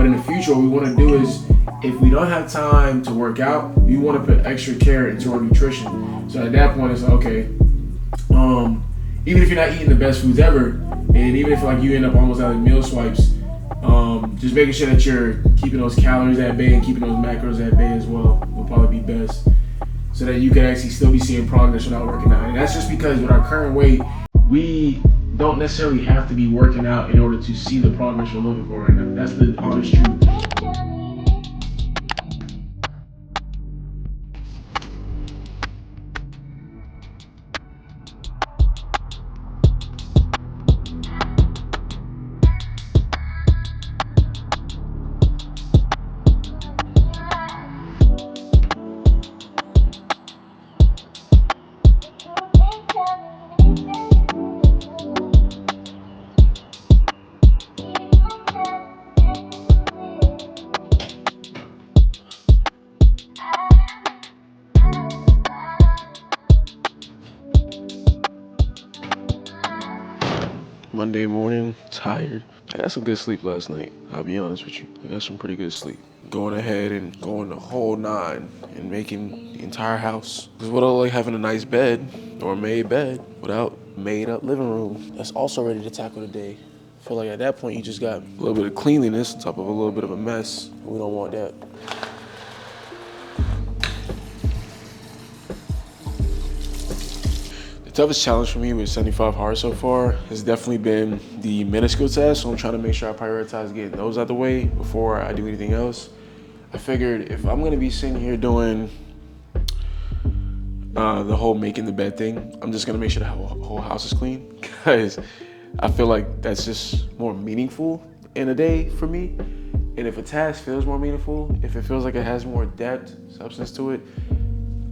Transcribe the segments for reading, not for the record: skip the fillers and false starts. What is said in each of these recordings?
in the future, what we want to do is, if we don't have time to work out, we want to put extra care into our nutrition. So at that point, it's like, okay, even if you're not eating the best foods ever, and even if like you end up almost having meal swipes, just making sure that you're keeping those calories at bay and keeping those macros at bay as well will probably be best, so that you can actually still be seeing progress without working out. And that's just because with our current weight, we don't necessarily have to be working out in order to see the progress we're looking for right now. That's the honest truth. Monday morning, tired. I got some good sleep last night, I'll be honest with you. I got some pretty good sleep. Going ahead and going the whole 9 and making the entire house. Because what I like having a nice bed or a made bed without made up living room that's also ready to tackle the day. I feel like at that point you just got a little bit of cleanliness on top of a little bit of a mess. We don't want that. The toughest challenge for me with 75 hard so far has definitely been the meniscal test, so I'm trying to make sure I prioritize getting those out the way before I do anything else. I figured if I'm gonna be sitting here doing the whole making the bed thing, I'm just gonna make sure the whole house is clean, because I feel like that's just more meaningful in a day for me. And if a task feels more meaningful, if it feels like it has more depth, substance to it,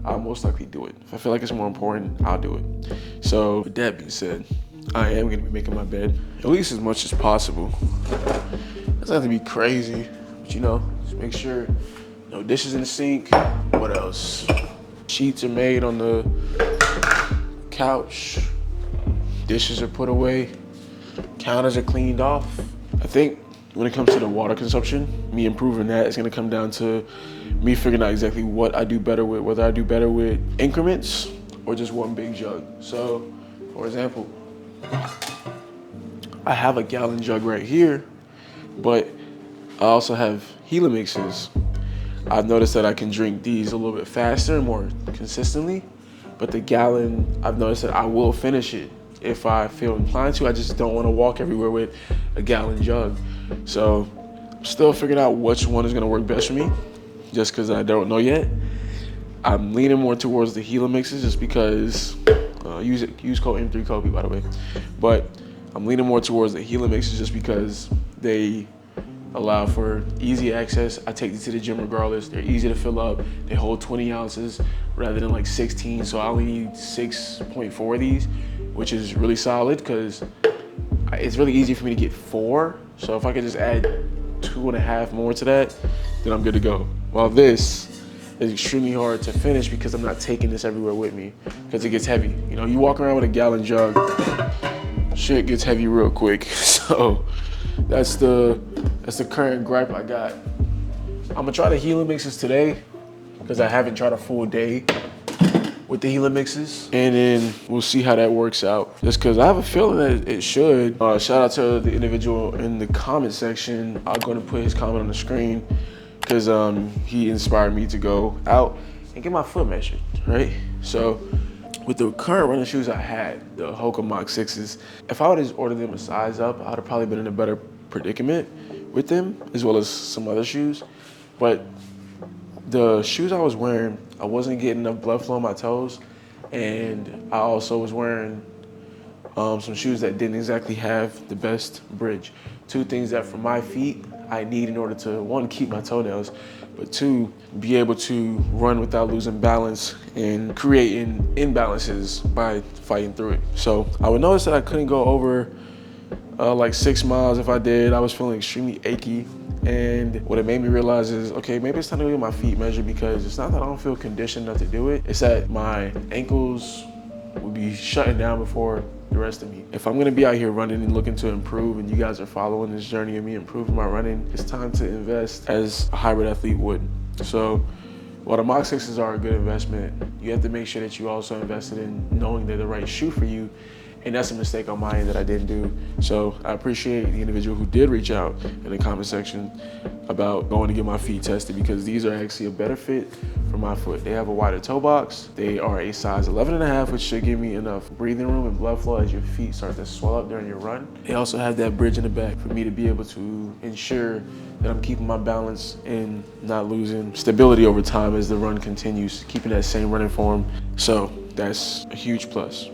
I'll most likely do it. If I feel like it's more important, I'll do it. So with that being said, I am gonna be making my bed at least as much as possible. It doesn't have to be crazy, but you know, just make sure no dishes in the sink. What else? Sheets are made on the couch. Dishes are put away. Counters are cleaned off. I think when it comes to the water consumption, me improving that is gonna come down to me figuring out exactly what I do better with, whether I do better with increments or just one big jug. So, for example, I have a gallon jug right here, but I also have HELIMIXes. I've noticed that I can drink these a little bit faster and more consistently, but the gallon, I've noticed that I will finish it if I feel inclined to. I just don't want to walk everywhere with a gallon jug. So I'm still figuring out which one is gonna work best for me, just because I don't know yet. I'm leaning more towards the HELIMIXes just because, use code M3Kobe by the way, but I'm leaning more towards the HELIMIXes just because they allow for easy access. I take these to the gym regardless. They're easy to fill up. They hold 20 ounces rather than like 16, so I only need 6.4 of these, which is really solid because it's really easy for me to get 4. So if I could just add 2.5 more to that, then I'm good to go. While this is extremely hard to finish because I'm not taking this everywhere with me because it gets heavy. You know, you walk around with a gallon jug, shit gets heavy real quick. So that's the current gripe I got. I'm gonna try the HELIMIXes today because I haven't tried a full day with the HELIMIXes, and then we'll see how that works out. Just because I have a feeling that it should. Shout out to the individual in the comment section. I'm gonna put his comment on the screen because he inspired me to go out and get my foot measured, right? So with the current running shoes I had, the Hoka Mach 6s, if I would have ordered them a size up, I would have probably been in a better predicament with them, as well as some other shoes. But the shoes I was wearing, I wasn't getting enough blood flow in my toes, and I also was wearing some shoes that didn't exactly have the best bridge. 2 things that for my feet I need in order to, 1, keep my toenails, but 2, be able to run without losing balance and creating imbalances by fighting through it. So I would notice that I couldn't go over like 6 miles. If I did, I was feeling extremely achy. And what it made me realize is, okay, maybe it's time to get my feet measured, because it's not that I don't feel conditioned enough to do it. It's that my ankles would be shutting down before the rest of me. If I'm gonna be out here running and looking to improve, and you guys are following this journey of me improving my running, it's time to invest as a hybrid athlete would. So while the Mach 6s are a good investment, you have to make sure that you also invested in knowing they're the right shoe for you. And that's a mistake on my end that I didn't do. So I appreciate the individual who did reach out in the comment section about going to get my feet tested, because these are actually a better fit for my foot. They have a wider toe box. They are a size 11.5, which should give me enough breathing room and blood flow as your feet start to swell up during your run. They also have that bridge in the back for me to be able to ensure that I'm keeping my balance and not losing stability over time as the run continues, keeping that same running form. So that's a huge plus.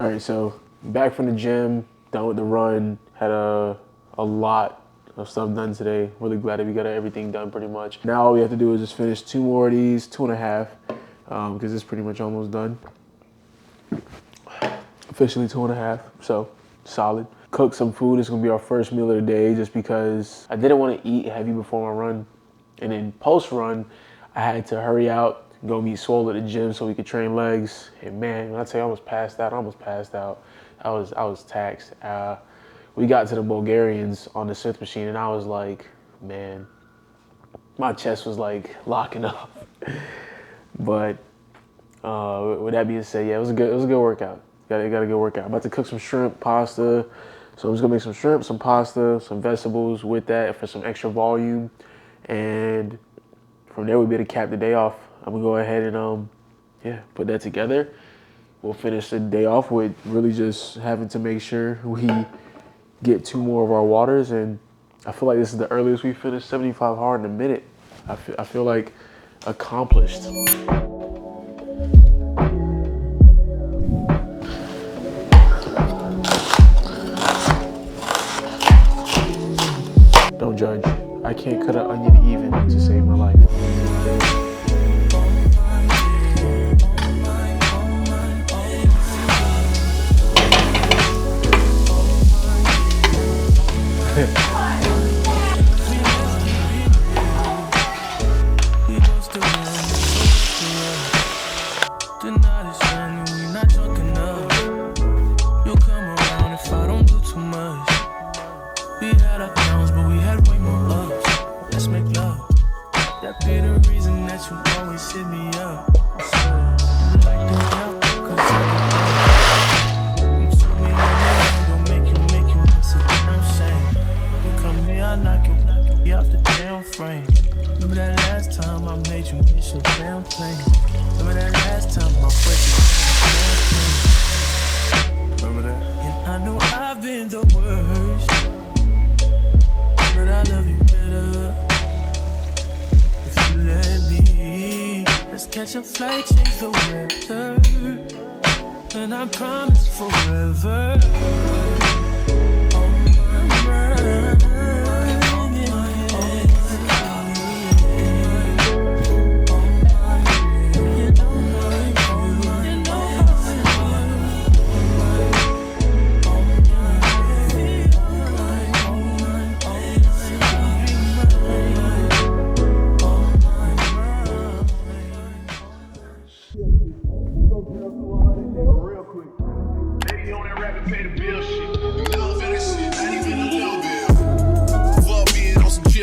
All right, so back from the gym, done with the run, had a lot of stuff done today. Really glad that we got everything done pretty much. Now all we have to do is just finish 2 more of these, 2.5, because it's pretty much almost done. Officially 2.5, so solid. Cook some food. It's gonna be our first meal of the day, just because I didn't want to eat heavy before my run, and then post run, I had to hurry out, go meet Swole at the gym so we could train legs. And man, when I tell you I almost passed out. I was taxed. We got to the Bulgarians on the Smith machine, and I was like, man, my chest was like locking up. But with that being said, yeah, it was a good workout. Got a good workout. I'm about to cook some shrimp pasta. So I'm just gonna make some shrimp, some pasta, some vegetables with that for some extra volume. And from there, we'll be able to cap the day off. I'm gonna go ahead and put that together. We'll finish the day off with really just having to make sure we get 2 more of our waters. And I feel like this is the earliest we finished 75 hard in a minute. I feel like accomplished. Don't judge. I can't cut an onion even to save my life. Remember that last time I made you miss your damn plane. Remember that last time I went to remember that? And I know I've been the worst, but I love you better if you let me. Let's catch a flight, change the weather, and I promise forever.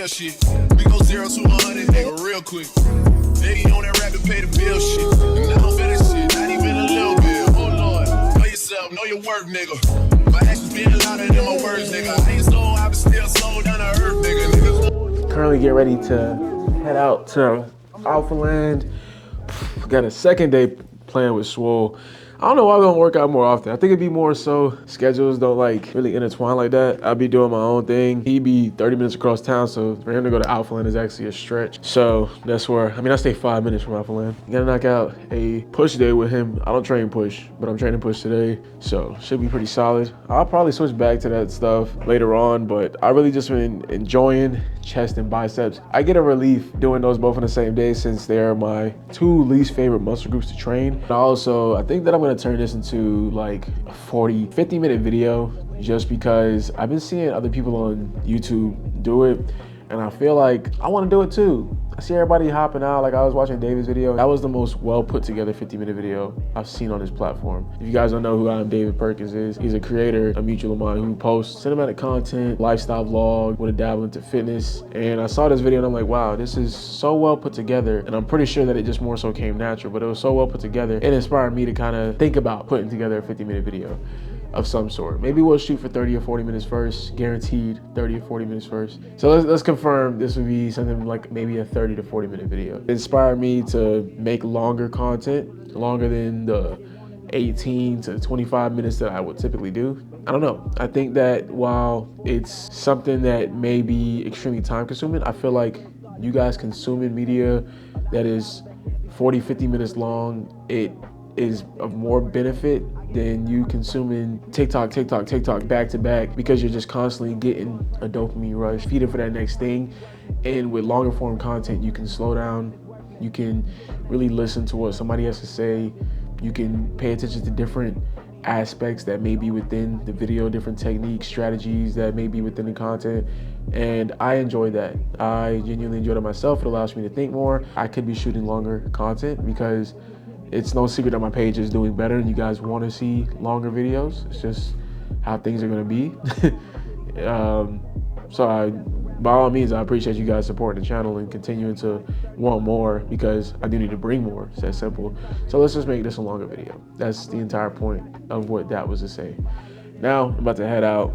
Shit. We go 0 to 100, nigga, real quick. They on that rap and pay the bill shit. And now I'm better shit, not even a little bit. Oh Lord, know yourself, know your work, nigga. My actions being louder than my words, nigga. I ain't sold, I was still sold down to earth, nigga. Currently get ready to head out to Alpha Land. Got a second day planned with Swole. I don't know why we don't work out more often. I think it'd be more so schedules don't like really intertwine like that. I'd be doing my own thing. He'd be 30 minutes across town, so for him to go to Alpha Land is actually a stretch. So that's where, I stay 5 minutes from Alpha Land. Gotta knock out a push day with him. I don't train push, but I'm training push today, so should be pretty solid. I'll probably switch back to that stuff later on, but I really just been enjoying chest and biceps. I get a relief doing those both on the same day since they're my two least favorite muscle groups to train. And also, I think that I'm gonna turn this into like a 50 minute video just because I've been seeing other people on YouTube do it and I feel like I want to do it too. I see everybody hopping out. Like I was watching David's video. That was the most well put together 50-minute video I've seen on this platform. If you guys don't know who David Perkins is, he's a creator, a mutual of mine who posts cinematic content, lifestyle vlog, with a dabble into fitness. And I saw this video and I'm like, wow, this is so well put together. And I'm pretty sure that it just more so came natural, but it was so well put together. It inspired me to kind of think about putting together a 50-minute video of some sort. Maybe we'll shoot for 30 or 40 minutes first, guaranteed 30 or 40 minutes first. So let's confirm this would be something like maybe a 30 to 40 minute video. It inspired me to make longer content, longer than the 18 to 25 minutes that I would typically do. I don't know. I think that while it's something that may be extremely time consuming, I feel like you guys consuming media that is 40, 50 minutes long, it is of more benefit than you consuming TikTok back to back, because you're just constantly getting a dopamine rush, feeding for that next thing. And with longer form content, you can slow down, you can really listen to what somebody has to say, you can pay attention to different aspects that may be within the video, different techniques, strategies that may be within the content. And I enjoy that. I genuinely enjoy it myself. It allows me to think more. I could be shooting longer content because it's no secret that my page is doing better and you guys want to see longer videos. It's just how things are going to be. By all means, I appreciate you guys supporting the channel and continuing to want more, because I do need to bring more. It's that simple. So let's just make this a longer video. That's the entire point of what that was to say. Now I'm about to head out.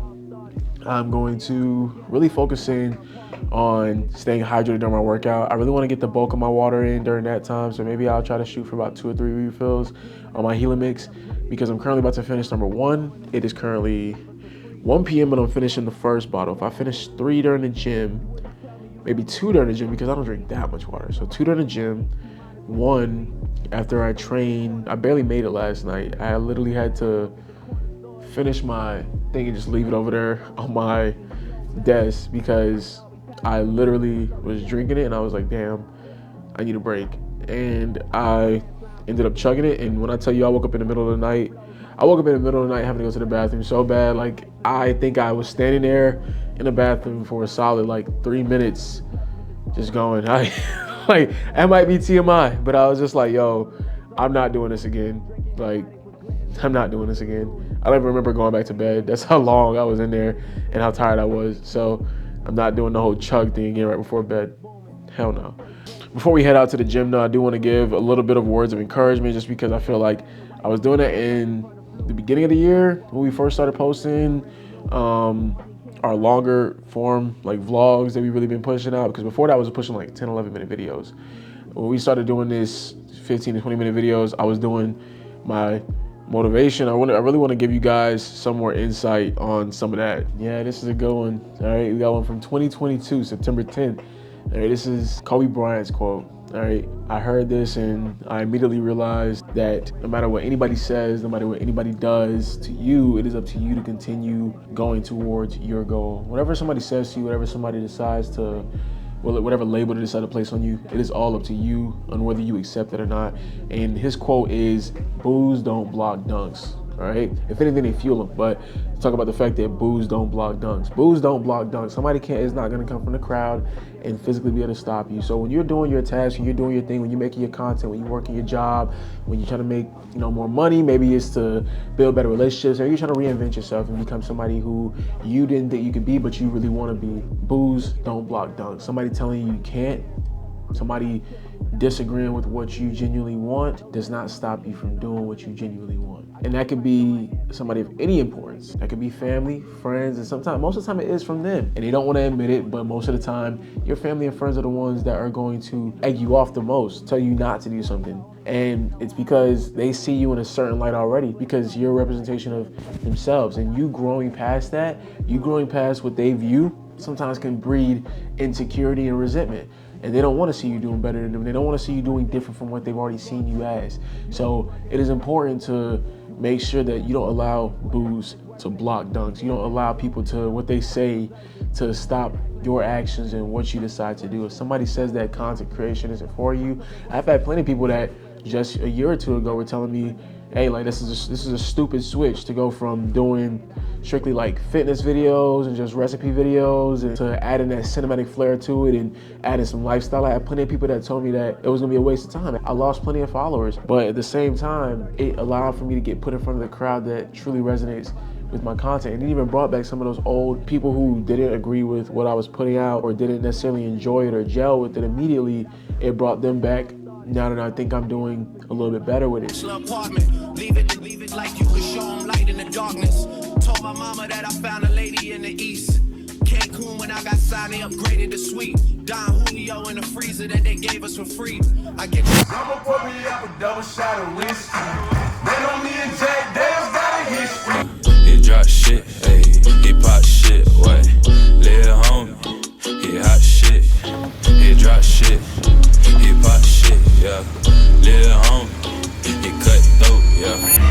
I'm going to really focus in on staying hydrated during my workout. I really want to get the bulk of my water in during that time, so maybe I'll try to shoot for about 2 or 3 refills on my HELIMIX, because I'm currently about to finish number 1. It is currently 1 p.m. and I'm finishing the first bottle. If I finish 3 during the gym, maybe 2 during the gym because I don't drink that much water. So 2 during the gym, 1 after I trained. I barely made it last night. I literally had to finish my thing and just leave it over there on my desk because I literally was drinking it and I was like, damn, I need a break. And I ended up chugging it. And when I tell you I woke up in the middle of the night, having to go to the bathroom so bad. Like, I think I was standing there in the bathroom for a solid like 3 minutes just going, like, that might be TMI, but I was just like, yo, I'm not doing this again. Like, I'm not doing this again. I don't even remember going back to bed. That's how long I was in there and how tired I was. So I'm not doing the whole chug thing again right before bed. Hell no. Before we head out to the gym, though, I do want to give a little bit of words of encouragement just because I feel like I was doing it in the beginning of the year when we first started posting our longer form like vlogs that we really been pushing out, because before that I was pushing like 10-11 minute videos. When we started doing this 15 to 20 minute videos, I was doing my motivation. I really want to give you guys some more insight on some of that. Yeah, this is a good one. All right, we got one from 2022, September 10th. All right, this is Kobe Bryant's quote. All right, I heard this and I immediately realized that no matter what anybody says, no matter what anybody does to you, it is up to you to continue going towards your goal. Whatever somebody says to you, whatever somebody decides to, whatever label they decide to place on you, it is all up to you on whether you accept it or not. And his quote is, "Boos don't block dunks." All right, if anything, they fuel them. But talk about the fact that boos don't block dunks. Boos don't block dunks. Somebody is not gonna come from the crowd and physically be able to stop you. So when you're doing your task, when you're doing your thing, when you're making your content, when you're working your job, when you're trying to make more money, maybe it's to build better relationships, or you're trying to reinvent yourself and become somebody who you didn't think you could be, but you really want to be. Boos don't block dunks. Somebody telling you can't, somebody disagreeing with what you genuinely want does not stop you from doing what you genuinely want. And that could be somebody of any importance. That could be family, friends, and sometimes, most of the time it is from them. And they don't want to admit it, but most of the time, your family and friends are the ones that are going to egg you off the most, tell you not to do something. And it's because they see you in a certain light already, because you're a representation of themselves. And you growing past that, you growing past what they view, sometimes can breed insecurity and resentment. And they don't want to see you doing better than them. They don't want to see you doing different from what they've already seen you as. So it is important to make sure that you don't allow boos to block dunks. You don't allow people to, what they say, to stop your actions and what you decide to do. If somebody says that content creation isn't for you, I've had plenty of people that just a year or two ago were telling me, hey, like, this is a stupid switch to go from doing strictly like fitness videos and just recipe videos and to adding that cinematic flair to it and adding some lifestyle. I had plenty of people that told me that it was gonna be a waste of time. I lost plenty of followers, but at the same time, it allowed for me to get put in front of the crowd that truly resonates with my content. And it even brought back some of those old people who didn't agree with what I was putting out or didn't necessarily enjoy it or gel with it immediately. It brought them back now that I think I'm doing a little bit better with it. Apartment, leave it like you could show 'em light in the darkness. Told my mama that I found a lady in the east. Cancun when I got signed, they upgraded the suite. Don Julio in the freezer that they gave us for free. I get I'ma pour me up a double shot of whiskey. They know me and Jack Dale's got a history. He drop shit, ayy, he pop shit, what? Lil' homie, he hot shit. He drop shit, he pop shit, yeah. Lil' homie, he cut throat, yeah.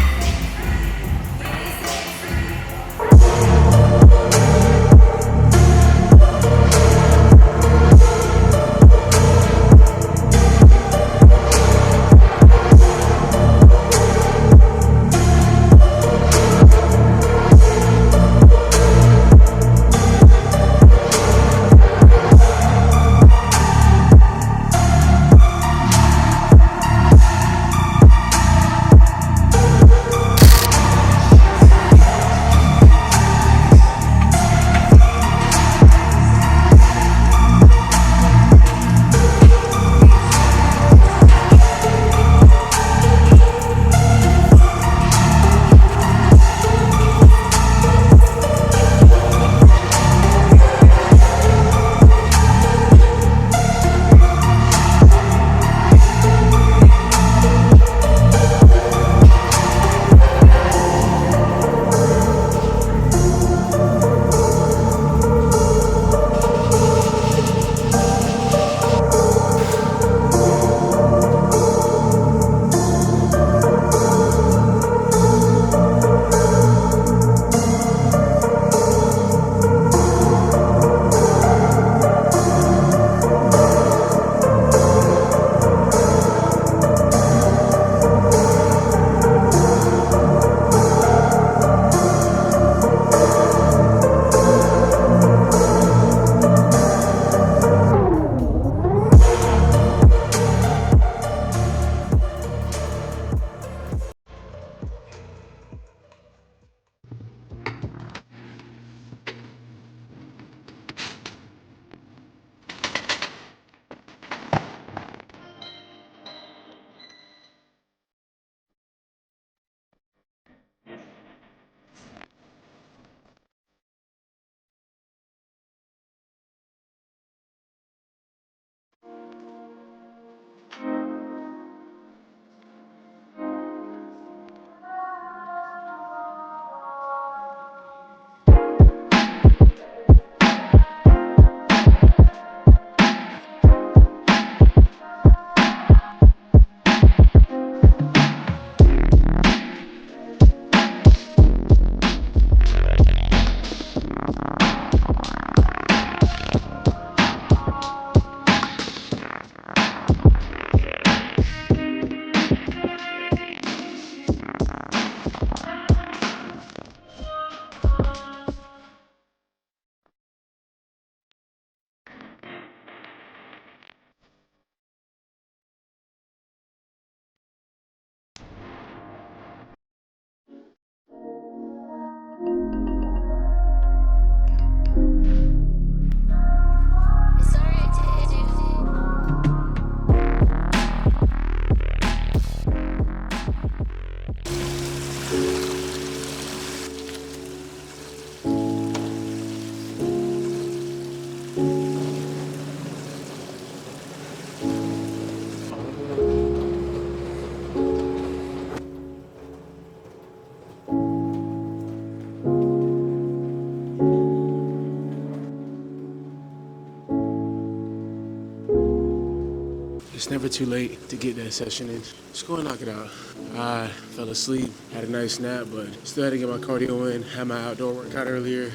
It's never too late to get that session in. Just go and knock it out. I fell asleep, had a nice nap, but still had to get my cardio in. Had my outdoor workout earlier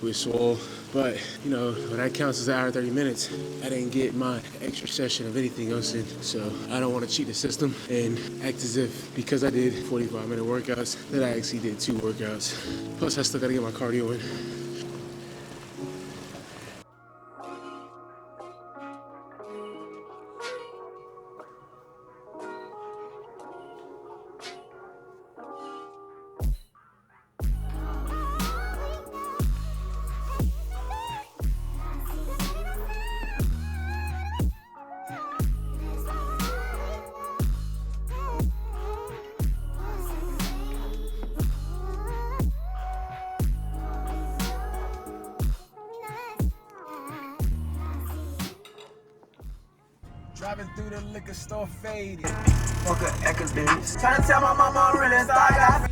with Swole. But, you know, when that counts as an hour and 30 minutes, I didn't get my extra session of anything else in. So I don't want to cheat the system and act as if because I did 45-minute workouts that I actually did 2 workouts. Plus, I still got to get my cardio in. Driving through the liquor store faded. Fuck a academics. Trying to tell my mama I'm really started.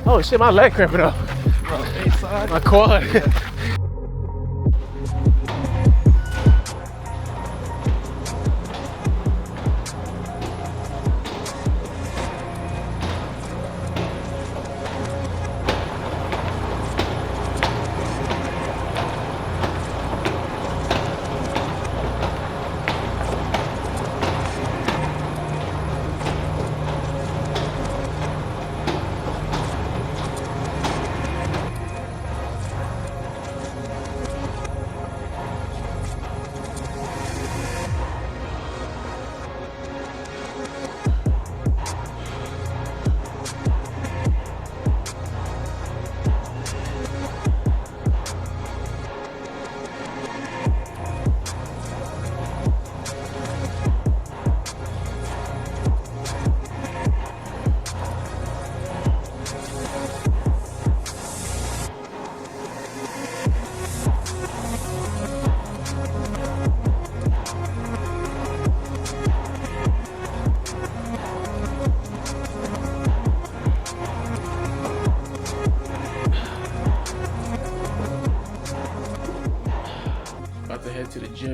Oh shit, my leg cramping up. My quad.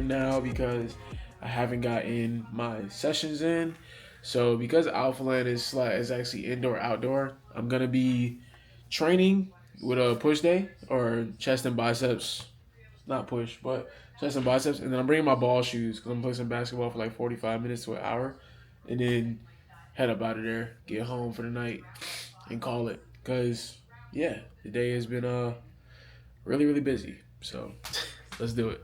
now because I haven't gotten my sessions in. So because Alpha Land is actually indoor outdoor, I'm gonna be training with a push day or chest and biceps, not push, but chest and biceps, and then I'm bringing my ball shoes because I'm playing some basketball for like 45 minutes to an hour, and then head up out of there, get home for the night, and call it. Cause yeah, the day has been really really busy. So let's do it.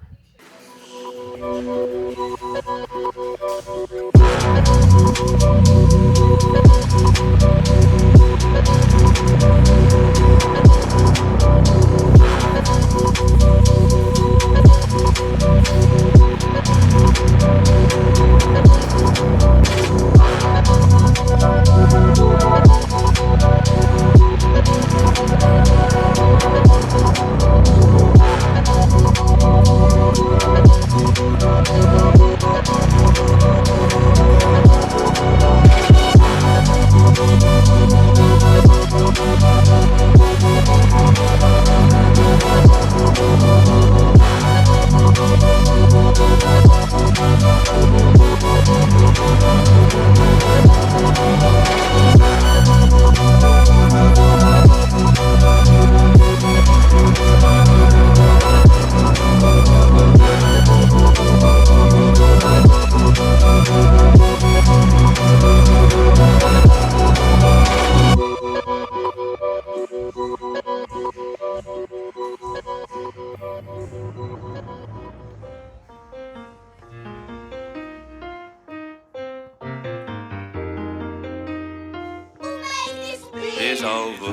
It's over,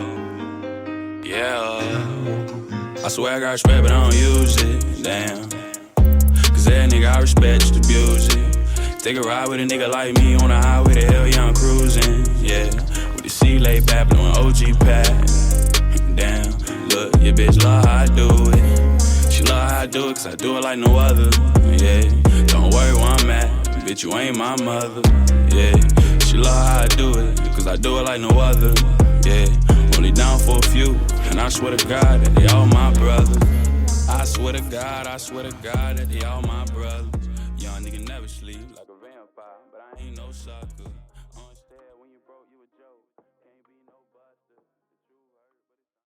yeah. I swear I got respect, but I don't use it, damn. Cause that nigga I respect just abuse it. Take a ride with a nigga like me on the highway, the hell yeah, I'm cruising, yeah. With the sea laid back, blowing OG pack. Damn, look, your bitch love how I do it. She love how I do it, cause I do it like no other, yeah. Don't worry where I'm at, bitch, you ain't my mother, yeah. She love how I do it, cause I do it like no other, yeah. Only down for a few, and I swear to God that they all my brothers. I swear to God that they all my brothers. Young nigga never sleep like a vampire, but I ain't no sucker.